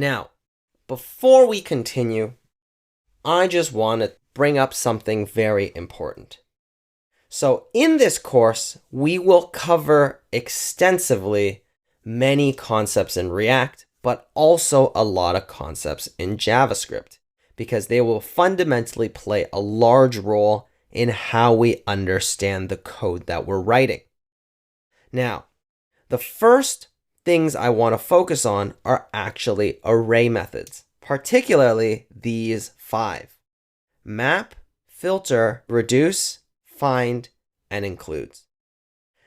Now, before we continue, I just want to bring up something very important. So in this course, we will cover extensively many concepts in React, but also a lot of concepts in JavaScript, because they will fundamentally play a large role in how we understand the code that we're writing. Now, the first things I want to focus on are actually array methods, particularly these 5: map, filter, reduce, find, and includes.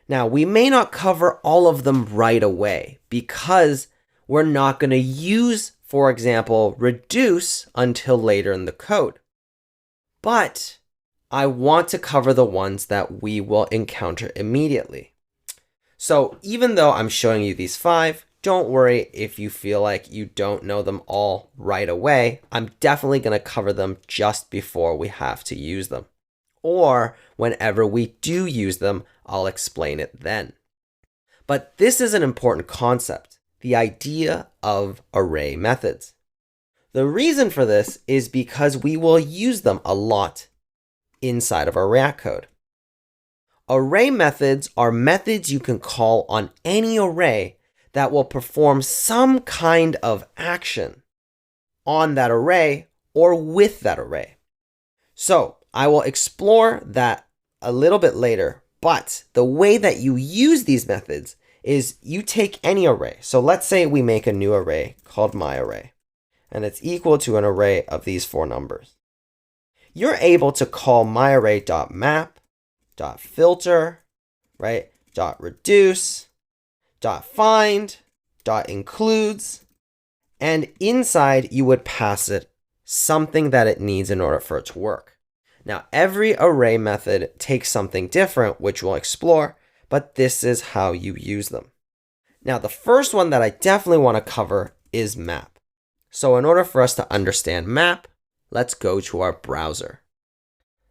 Now, we may not cover all of them right away because we're not going to use, for example, reduce until later in the code. But I want to cover the ones that we will encounter immediately. So even though I'm showing you these 5, don't worry if you feel like you don't know them all right away. I'm definitely going to cover them just before we have to use them. Or whenever we do use them, I'll explain it then. But this is an important concept, the idea of array methods. The reason for this is because we will use them a lot inside of our React code. Array methods are methods you can call on any array that will perform some kind of action on that array or with that array. So I will explore that a little bit later, but the way that you use these methods is you take any array. So let's say we make a new array called myArray, and it's equal to an array of these 4 numbers. You're able to call myArray.map, .filter, right? .reduce, .find, .includes, and inside you would pass it something that it needs in order for it to work. Now, every array method takes something different, which we'll explore, but this is how you use them. Now, the first one that I definitely want to cover is map. So in order for us to understand map, let's go to our browser.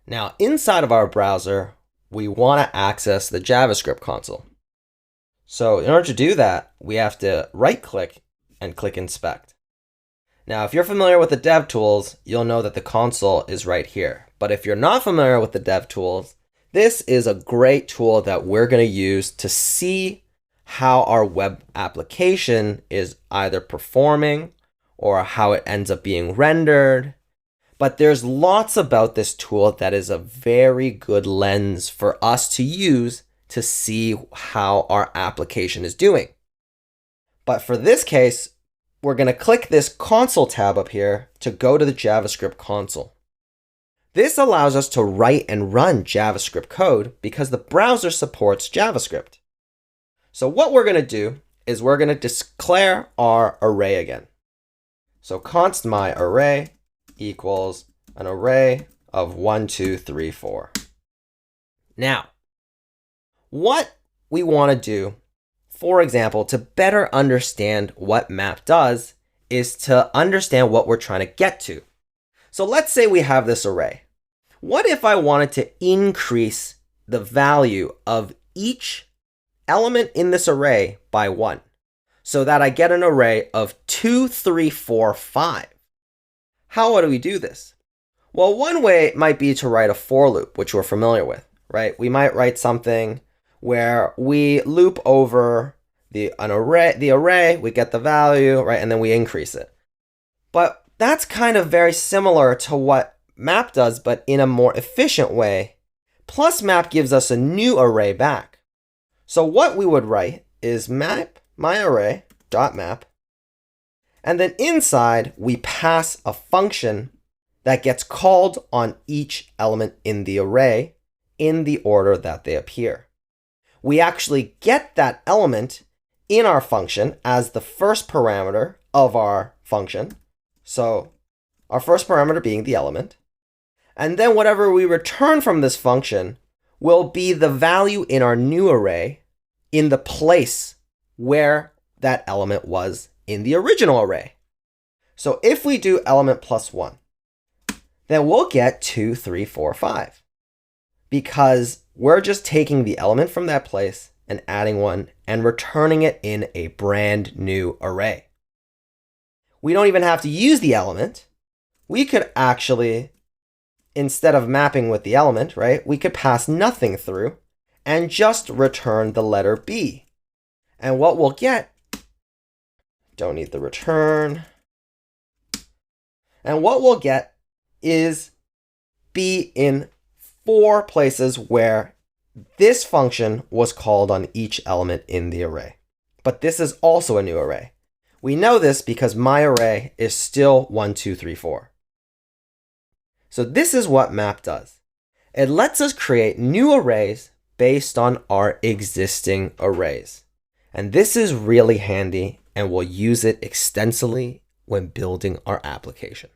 Now, inside of our browser, we want to access the JavaScript console. So in order to do that, we have to right-click and click Inspect. Now, if you're familiar with the dev tools, you'll know that the console is right here. But if you're not familiar with the dev tools, this is a great tool that we're going to use to see how our web application is either performing or how it ends up being rendered. But there's lots about this tool that is a very good lens for us to use to see how our application is doing. But for this case, we're going to click this console tab up here to go to the JavaScript console. This allows us to write and run JavaScript code because the browser supports JavaScript. So what we're going to do is we're going to declare our array again. So const myArray equals an array of 1, 2, 3, 4. Now, what we want to do, for example, to better understand what map does, is to understand what we're trying to get to. So let's say we have this array. What if I wanted to increase the value of each element in this array by 1, so that I get an array of 2, 3, 4, 5? How do we do this? Well, one way might be to write a for loop, which we're familiar with, right? We might write something where we loop over the array, we get the value, right? And then we increase it. But that's kind of very similar to what map does, but in a more efficient way. Plus map gives us a new array back. So what we would write is map myArray.map, and then inside we pass a function that gets called on each element in the array in the order that they appear. We actually get that element in our function as the first parameter of our function. So our first parameter being the element. And then whatever we return from this function will be the value in our new array in the place where that element was in the original array. So if we do element plus 1, then we'll get 2, 3, 4, 5. Because we're just taking the element from that place and adding 1 and returning it in a brand new array. we don't even have to use the element. We could actually, instead of mapping with the element, right, we could pass nothing through and just return the letter B. And what we'll get, don't need the return. And what we'll get is B in 4 places where this function was called on each element in the array. But this is also a new array. We know this because my array is still 1, 2, 3, 4. So this is what map does. It lets us create new arrays based on our existing arrays. And this is really handy, and we'll use it extensively when building our application.